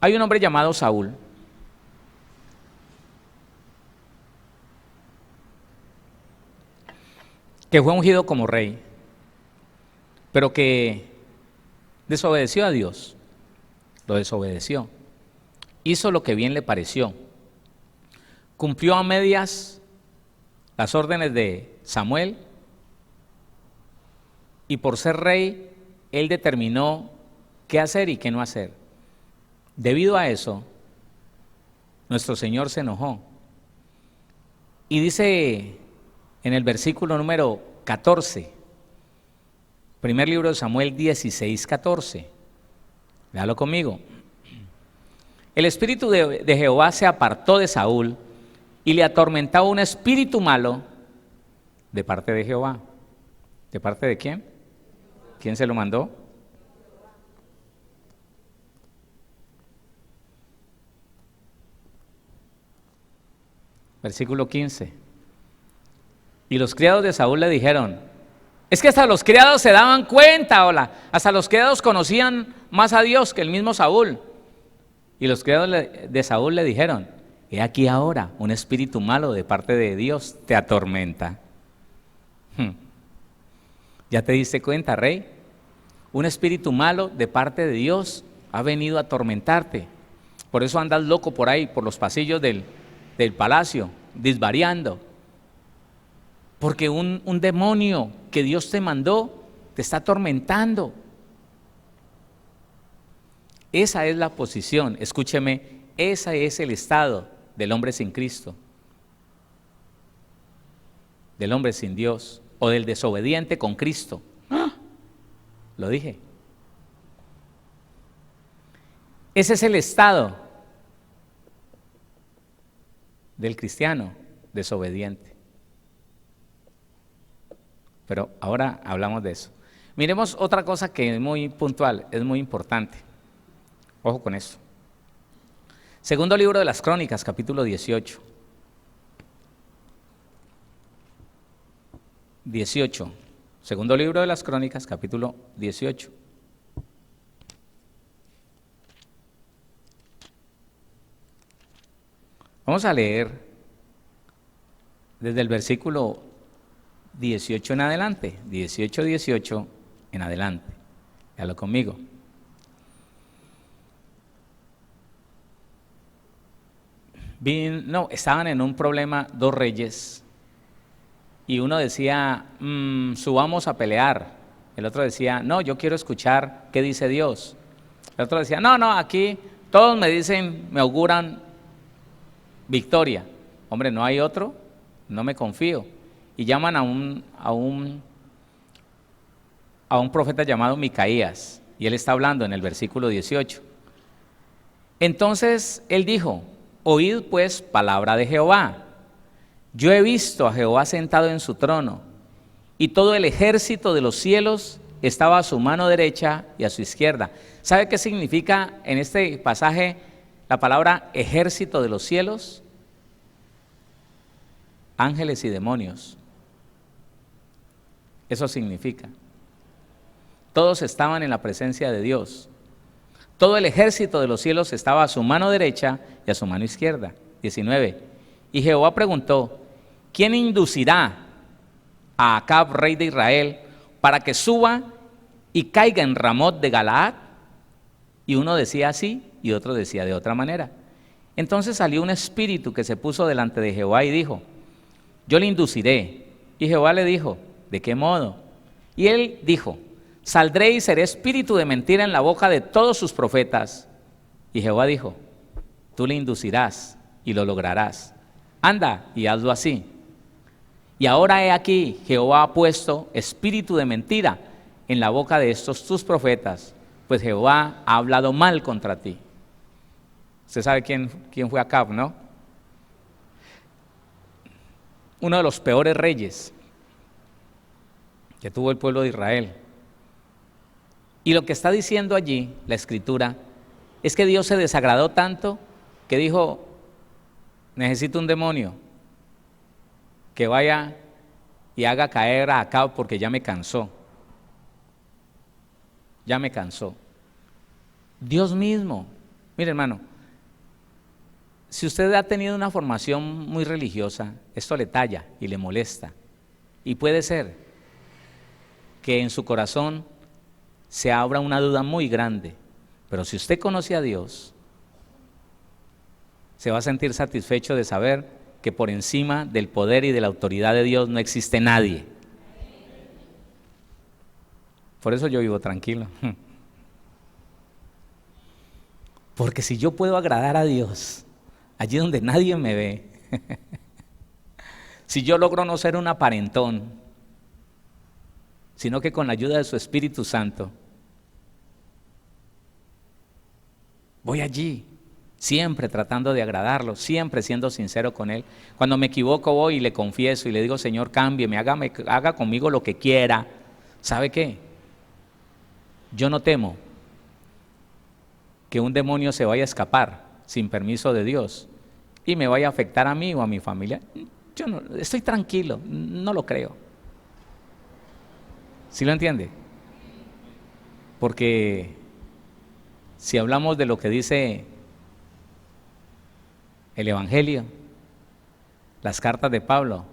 [SPEAKER 2] hay un hombre llamado Saúl, que fue ungido como rey, pero que desobedeció a Dios, lo desobedeció, hizo lo que bien le pareció, cumplió a medias las órdenes de Samuel y por ser rey, él determinó qué hacer y qué no hacer. Debido a eso, nuestro Señor se enojó y dice en el versículo número 14, primer libro de Samuel 16, 14, léalo conmigo. El espíritu de Jehová se apartó de Saúl y le atormentaba un espíritu malo de parte de Jehová. ¿De parte de quién? ¿Quién se lo mandó? Versículo 15. Y los criados de Saúl le dijeron, es que hasta los criados se daban cuenta, hasta los criados conocían más a Dios que el mismo Saúl. Y los criados de Saúl le dijeron, he aquí ahora un espíritu malo de parte de Dios te atormenta. ¿Ya te diste cuenta, rey? Un espíritu malo de parte de Dios ha venido a atormentarte. Por eso andas loco por ahí, por los pasillos del palacio, disvariando. Porque un demonio que Dios te mandó te está atormentando. Esa es la posición, escúcheme, ese es el estado del hombre sin Cristo, del hombre sin Dios o del desobediente con Cristo. ¡Ah! Lo dije. Ese es el estado del cristiano desobediente. Pero ahora hablamos de eso. Miremos otra cosa que es muy puntual, es muy importante. Ojo con esto. Segundo libro de las Crónicas, capítulo 18. 18. Segundo libro de las Crónicas, capítulo 18. Vamos a leer desde el versículo 18 en adelante, 18 en adelante. Léalo conmigo. Estaban en un problema dos reyes y uno decía, subamos a pelear. El otro decía, no, yo quiero escuchar qué dice Dios. El otro decía, no, aquí todos me dicen, me auguran victoria. Hombre, ¿no hay otro? No me confío. Y llaman a un profeta llamado Micaías, y él está hablando en el versículo 18. Entonces él dijo, oíd pues palabra de Jehová. Yo he visto a Jehová sentado en su trono, y todo el ejército de los cielos estaba a su mano derecha y a su izquierda. ¿Sabe qué significa en este pasaje la palabra ejército de los cielos? Ángeles y demonios. Eso significa. Todos estaban en la presencia de Dios. Todo el ejército de los cielos estaba a su mano derecha y a su mano izquierda. 19. Y Jehová preguntó, ¿quién inducirá a Acab, rey de Israel, para que suba y caiga en Ramot de Galaad? Y uno decía así y otro decía de otra manera. Entonces salió un espíritu que se puso delante de Jehová y dijo, yo le induciré. Y Jehová le dijo, ¿de qué modo? Y él dijo, saldré y seré espíritu de mentira en la boca de todos sus profetas. Y Jehová dijo, tú le inducirás y lo lograrás. Anda y hazlo así. Y ahora he aquí, Jehová ha puesto espíritu de mentira en la boca de estos tus profetas, pues Jehová ha hablado mal contra ti. Usted sabe quién fue Acab, ¿no? Uno de los peores reyes que tuvo el pueblo de Israel. Y lo que está diciendo allí la Escritura es que Dios se desagradó tanto que dijo, necesito un demonio que vaya y haga caer a Acab porque ya me cansó. Ya me cansó. Dios mismo. Mire, hermano, si usted ha tenido una formación muy religiosa, esto le talla y le molesta. Y puede ser que en su corazón se abra una duda muy grande. Pero si usted conoce a Dios, se va a sentir satisfecho de saber que por encima del poder y de la autoridad de Dios no existe nadie. Por eso yo vivo tranquilo. Porque si yo puedo agradar a Dios allí donde nadie me ve, si yo logro no ser un aparentón, sino que con la ayuda de su Espíritu Santo, voy allí, siempre tratando de agradarlo, siempre siendo sincero con Él. Cuando me equivoco voy y le confieso y le digo, Señor, cámbieme, haga conmigo lo que quiera. ¿Sabe qué? Yo no temo que un demonio se vaya a escapar sin permiso de Dios y me vaya a afectar a mí o a mi familia. Yo no, estoy tranquilo, no lo creo. ¿Sí lo entiende? Porque si hablamos de lo que dice el Evangelio, las cartas de Pablo,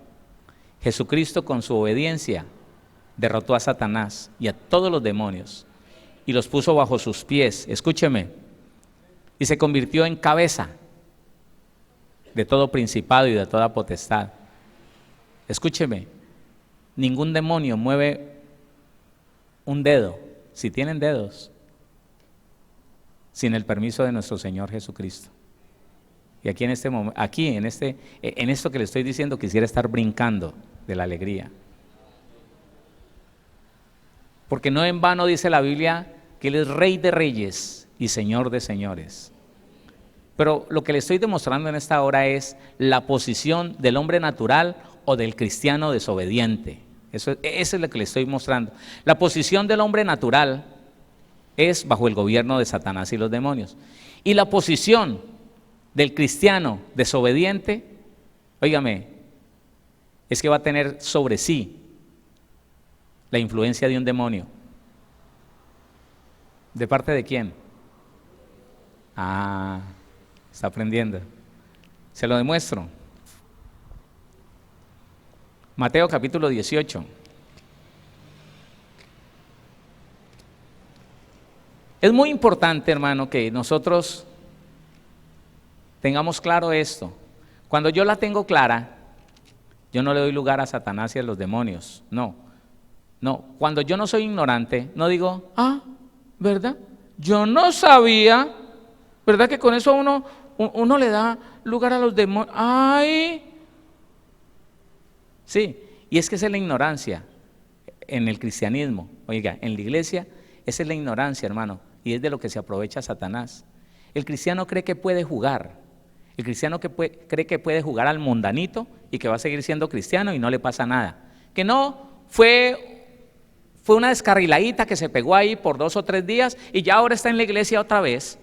[SPEAKER 2] Jesucristo con su obediencia derrotó a Satanás y a todos los demonios y los puso bajo sus pies, escúcheme, y se convirtió en cabeza de todo principado y de toda potestad. Escúcheme, ningún demonio mueve un dedo, si tienen dedos, sin el permiso de nuestro Señor Jesucristo. Y aquí en este momento, en esto que le estoy diciendo, quisiera estar brincando de la alegría. Porque no en vano dice la Biblia que Él es Rey de reyes y Señor de señores. Pero lo que le estoy demostrando en esta hora es la posición del hombre natural o del cristiano desobediente. Eso es lo que le estoy mostrando. La posición del hombre natural es bajo el gobierno de Satanás y los demonios. Y la posición del cristiano desobediente, óigame, es que va a tener sobre sí la influencia de un demonio. ¿De parte de quién? Está aprendiendo. Se lo demuestro. Mateo capítulo 18. Es muy importante, hermano, que nosotros tengamos claro esto. Cuando yo la tengo clara, Yo no le doy lugar a Satanás y a los demonios. No, no. Cuando yo no soy ignorante, no digo, ¿verdad? Yo no sabía, ¿verdad? Que con eso uno le da lugar a los demonios. ¡Ay! Sí, y es que esa es la ignorancia en el cristianismo. Oiga, en la iglesia, esa es la ignorancia, hermano, y es de lo que se aprovecha Satanás. El cristiano cree que puede jugar. El cristiano cree que puede jugar al mundanito y que va a seguir siendo cristiano y no le pasa nada. Que no fue una descarriladita que se pegó ahí por 2 o 3 días y ya ahora está en la iglesia otra vez.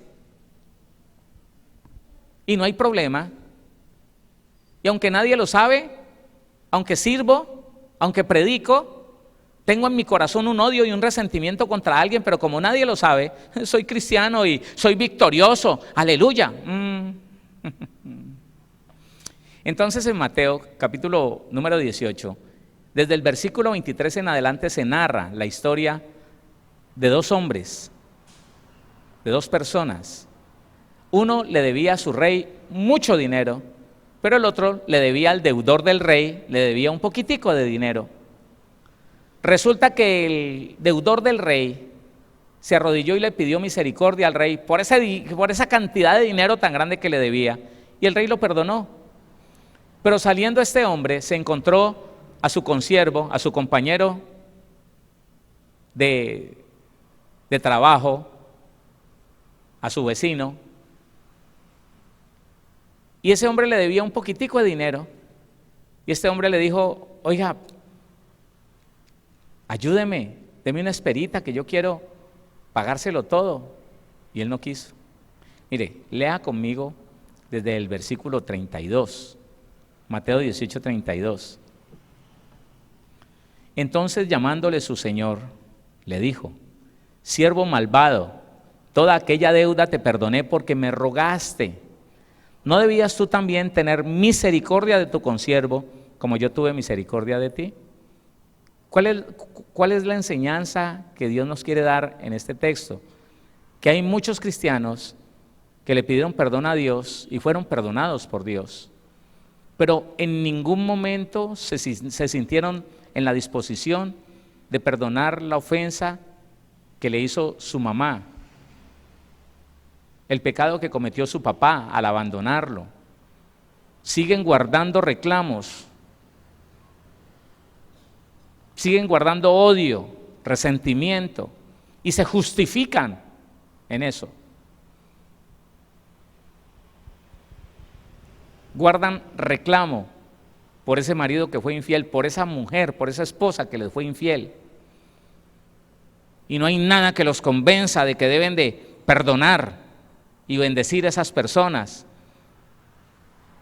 [SPEAKER 2] Y no hay problema. Y aunque nadie lo sabe, aunque sirvo, aunque predico, tengo en mi corazón un odio y un resentimiento contra alguien, pero como nadie lo sabe, soy cristiano y soy victorioso. ¡Aleluya! Entonces en Mateo capítulo número 18, desde el versículo 23 en adelante se narra la historia de 2 hombres, de 2 personas. Uno le debía a su rey mucho dinero, pero el otro le debía al deudor del rey, le debía un poquitico de dinero. Resulta que el deudor del rey se arrodilló y le pidió misericordia al rey por esa cantidad de dinero tan grande que le debía, y el rey lo perdonó. Pero saliendo este hombre se encontró a su consiervo, a su compañero de trabajo, a su vecino, y ese hombre le debía un poquitico de dinero, y este hombre le dijo, oiga, ayúdeme, deme una esperita que yo quiero pagárselo todo. Y él no quiso. Mire, lea conmigo desde el versículo 32, Mateo 18, 32. Entonces llamándole su señor, le dijo, siervo malvado, toda aquella deuda te perdoné porque me rogaste. ¿No debías tú también tener misericordia de tu consiervo como yo tuve misericordia de ti? ¿Cuál es la enseñanza que Dios nos quiere dar en este texto? Que hay muchos cristianos que le pidieron perdón a Dios y fueron perdonados por Dios, pero en ningún momento se sintieron en la disposición de perdonar la ofensa que le hizo su mamá, el pecado que cometió su papá al abandonarlo. Siguen guardando reclamos, siguen guardando odio, resentimiento y se justifican en eso. Guardan reclamo por ese marido que fue infiel, por esa mujer, por esa esposa que les fue infiel. Y no hay nada que los convenza de que deben de perdonar y bendecir a esas personas.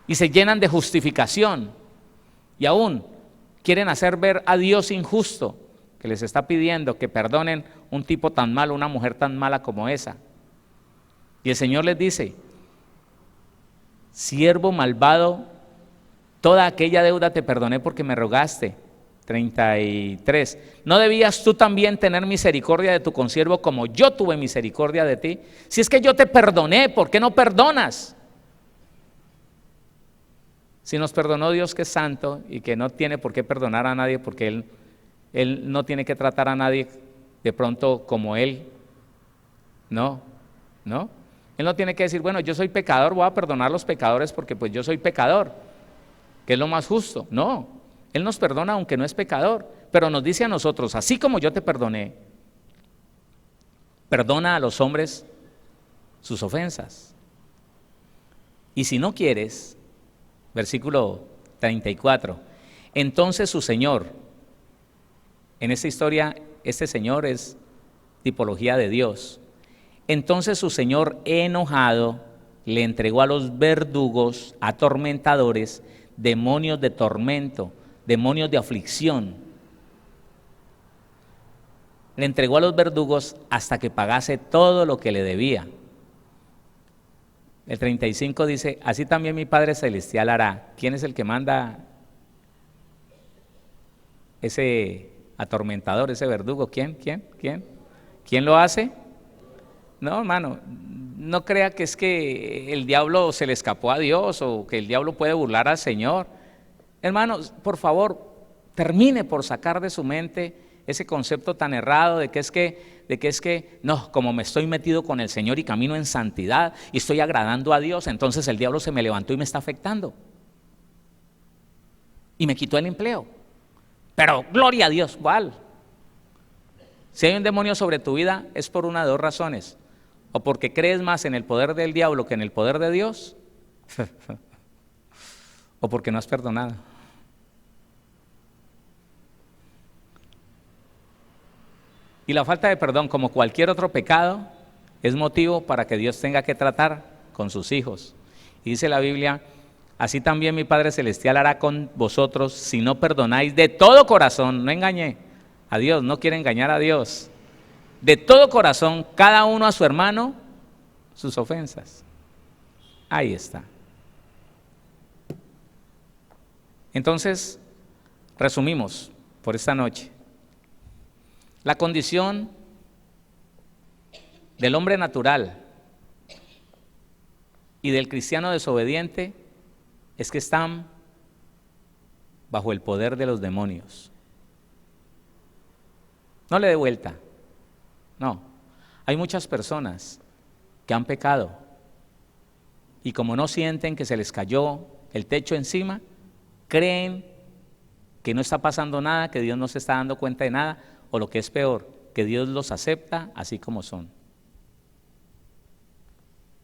[SPEAKER 2] Y se llenan de justificación y aún quieren hacer ver a Dios injusto, que les está pidiendo que perdonen un tipo tan malo, una mujer tan mala como esa. Y el Señor les dice, siervo malvado, toda aquella deuda te perdoné porque me rogaste. 33. ¿No debías tú también tener misericordia de tu consiervo como yo tuve misericordia de ti? Si es que yo te perdoné, ¿por qué no perdonas? Si nos perdonó Dios, que es santo y que no tiene por qué perdonar a nadie, porque Él no tiene que tratar a nadie de pronto como Él. No. Él no tiene que decir, bueno, yo soy pecador, voy a perdonar a los pecadores porque pues yo soy pecador, que es lo más justo. No, Él nos perdona aunque no es pecador, pero nos dice a nosotros, así como yo te perdoné, perdona a los hombres sus ofensas. Y si no quieres, versículo 34, entonces su señor, en esta historia, este señor es tipología de Dios. Entonces su señor, enojado, le entregó a los verdugos, atormentadores, demonios de tormento, demonios de aflicción. Le entregó a los verdugos hasta que pagase todo lo que le debía. El 35 dice, así también mi Padre Celestial hará. ¿Quién es el que manda ese atormentador, ese verdugo? ¿Quién lo hace? No, hermano, no crea que es que el diablo se le escapó a Dios o que el diablo puede burlar al Señor. Hermanos, por favor, termine por sacar de su mente ese concepto tan errado de que es que, no, como me estoy metido con el Señor y camino en santidad y estoy agradando a Dios, entonces el diablo se me levantó y me está afectando. Y me quitó el empleo. Pero gloria a Dios, ¿cuál? Si hay un demonio sobre tu vida es por una de dos razones. O porque crees más en el poder del diablo que en el poder de Dios, o porque no has perdonado. Y la falta de perdón, como cualquier otro pecado, es motivo para que Dios tenga que tratar con sus hijos. Y dice la Biblia, así también mi Padre Celestial hará con vosotros si no perdonáis de todo corazón. No engañé a Dios, no quiere engañar a Dios. De todo corazón, cada uno a su hermano, sus ofensas. Ahí está. Entonces, resumimos por esta noche. La condición del hombre natural y del cristiano desobediente es que están bajo el poder de los demonios. No le dé vuelta. No. Hay muchas personas que han pecado y como no sienten que se les cayó el techo encima, creen que no está pasando nada, que Dios no se está dando cuenta de nada, o lo que es peor, que Dios los acepta así como son.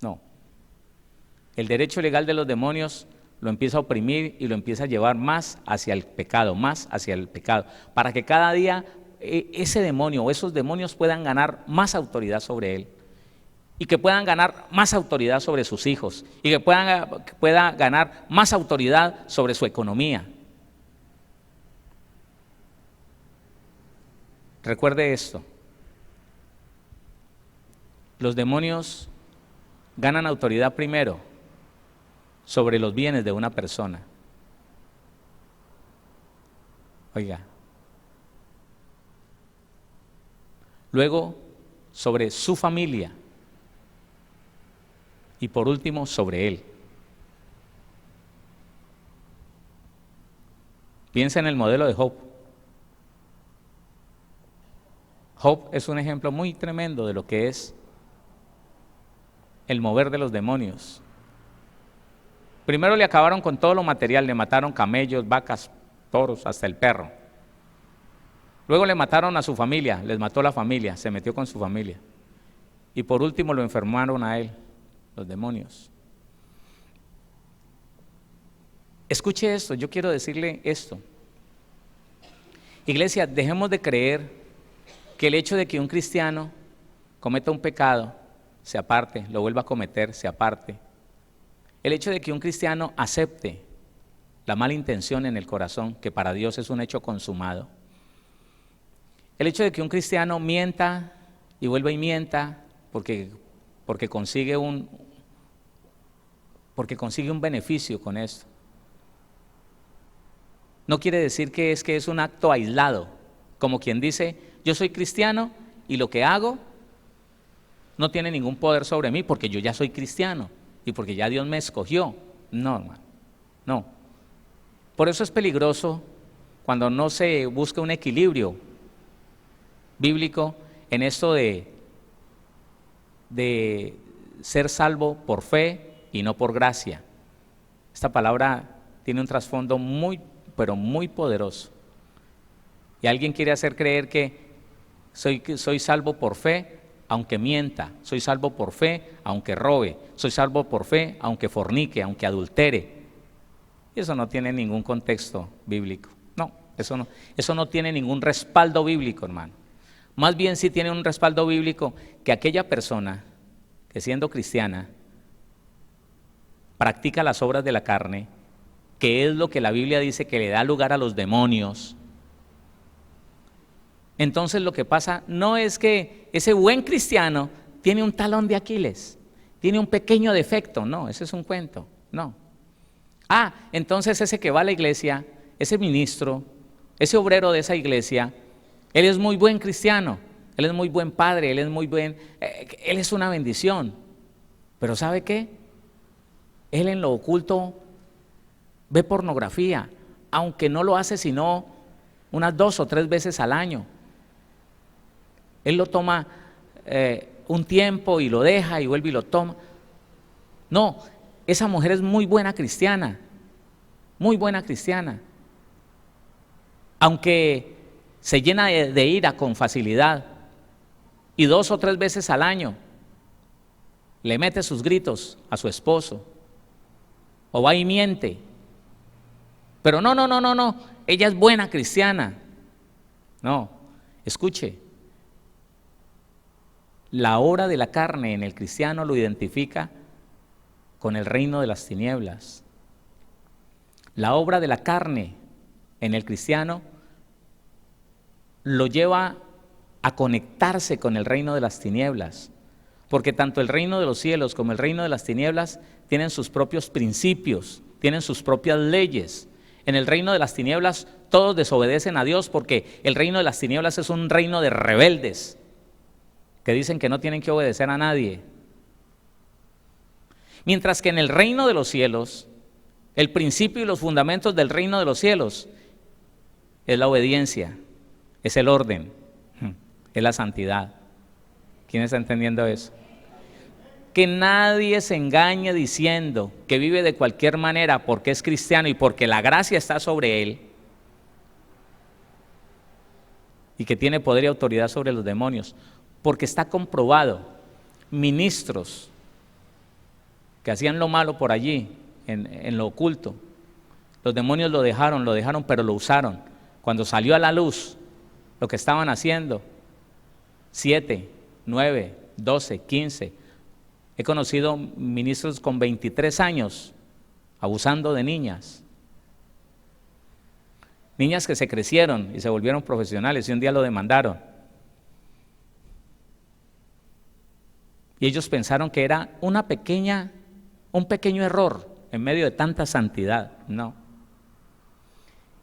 [SPEAKER 2] No. El derecho legal de los demonios lo empieza a oprimir y lo empieza a llevar más hacia el pecado, para que cada día ese demonio o esos demonios puedan ganar más autoridad sobre él y que puedan ganar más autoridad sobre sus hijos y que pueda ganar más autoridad sobre su economía. Recuerde esto, los demonios ganan autoridad primero sobre los bienes de una persona. Oiga, luego sobre su familia y por último sobre él. Piensa en el modelo de Job. Job es un ejemplo muy tremendo de lo que es el mover de los demonios. Primero le acabaron con todo lo material, le mataron camellos, vacas, toros, hasta el perro. Luego le mataron a su familia, les mató la familia, se metió con su familia. Y por último lo enfermaron a él, los demonios. Escuche esto, yo quiero decirle esto. Iglesia, dejemos de creer que el hecho de que un cristiano cometa un pecado, se aparte, lo vuelva a cometer, se aparte. El hecho de que un cristiano acepte la mala intención en el corazón, que para Dios es un hecho consumado. El hecho de que un cristiano mienta y vuelva y mienta porque consigue un beneficio con esto. No quiere decir que es un acto aislado, como quien dice, yo soy cristiano y lo que hago no tiene ningún poder sobre mí porque yo ya soy cristiano y porque ya Dios me escogió. No, hermano, no. Por eso es peligroso cuando no se busca un equilibrio bíblico en esto de ser salvo por fe y no por gracia. Esta palabra tiene un trasfondo muy, pero muy poderoso. Y alguien quiere hacer creer que soy salvo por fe aunque mienta, soy salvo por fe aunque robe, soy salvo por fe aunque fornique, aunque adultere. Y eso no tiene ningún contexto bíblico. No, eso no tiene ningún respaldo bíblico, hermano. Más bien sí tiene un respaldo bíblico que aquella persona que siendo cristiana practica las obras de la carne, que es lo que la Biblia dice que le da lugar a los demonios. Entonces lo que pasa no es que ese buen cristiano tiene un talón de Aquiles, tiene un pequeño defecto, no, ese es un cuento, no. Entonces ese que va a la iglesia, ese ministro, ese obrero de esa iglesia, él es muy buen cristiano, él es muy buen padre, él es una bendición, pero ¿sabe qué? Él en lo oculto ve pornografía, aunque no lo hace sino unas 2 o 3 veces al año. Él lo toma un tiempo y lo deja y vuelve y lo toma. No, esa mujer es muy buena cristiana, muy buena cristiana. Aunque se llena de ira con facilidad y 2 o 3 veces al año le mete sus gritos a su esposo o va y miente. Pero no, ella es buena cristiana. No, escuche, la obra de la carne en el cristiano lo identifica con el reino de las tinieblas. La obra de la carne en el cristiano lo lleva a conectarse con el reino de las tinieblas, porque tanto el reino de los cielos como el reino de las tinieblas tienen sus propios principios, tienen sus propias leyes. En el reino de las tinieblas todos desobedecen a Dios porque el reino de las tinieblas es un reino de rebeldes que dicen que no tienen que obedecer a nadie. Mientras que en el reino de los cielos, el principio y los fundamentos del reino de los cielos es la obediencia, es el orden, es la santidad. ¿Quién está entendiendo eso? Que nadie se engañe diciendo que vive de cualquier manera porque es cristiano y porque la gracia está sobre él y que tiene poder y autoridad sobre los demonios, porque está comprobado. Ministros que hacían lo malo por allí, en lo oculto, los demonios lo dejaron, pero lo usaron. Cuando salió a la luz lo que estaban haciendo, 7, 9, 12, 15, he conocido ministros con 23 años abusando de niñas. Niñas que se crecieron y se volvieron profesionales y un día lo demandaron. Y ellos pensaron que era un pequeño error en medio de tanta santidad. No.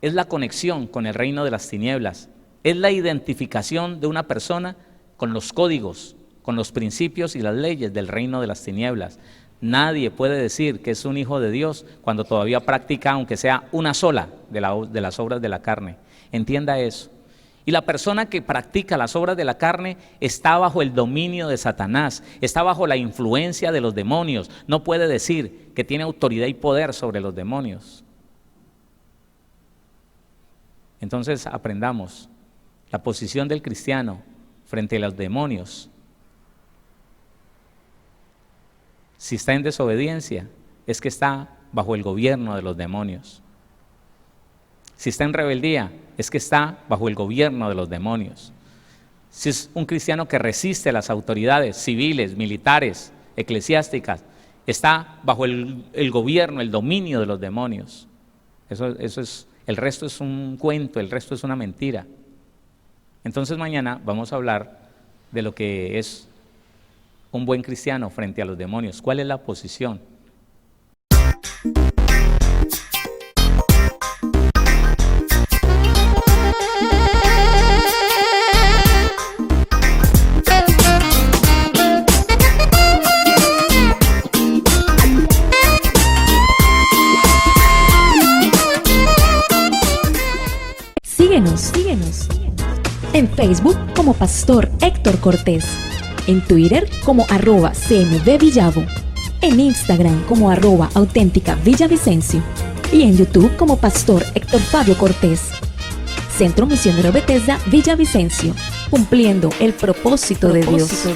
[SPEAKER 2] Es la conexión con el reino de las tinieblas. Es la identificación de una persona con los códigos, con los principios y las leyes del reino de las tinieblas. Nadie puede decir que es un hijo de Dios cuando todavía practica, aunque sea una sola de las obras de la carne. Entienda eso. Y la persona que practica las obras de la carne está bajo el dominio de Satanás, está bajo la influencia de los demonios. No puede decir que tiene autoridad y poder sobre los demonios. Entonces aprendamos la posición del cristiano frente a los demonios. Si está en desobediencia, es que está bajo el gobierno de los demonios. Si está en rebeldía, es que está bajo el gobierno de los demonios. Si es un cristiano que resiste las autoridades civiles, militares, eclesiásticas, está bajo el gobierno, el dominio de los demonios. Eso es, el resto es un cuento, el resto es una mentira. Entonces mañana vamos a hablar de lo que es un buen cristiano frente a los demonios. ¿Cuál es la posición?
[SPEAKER 5] Síguenos en Facebook como Pastor Héctor Cortés, en Twitter como @CMVVillavo, en Instagram como @auténtica Villavicencio y en YouTube como Pastor Héctor Fabio Cortés. Centro Misionero Bethesda Villavicencio, cumpliendo el propósito de Dios.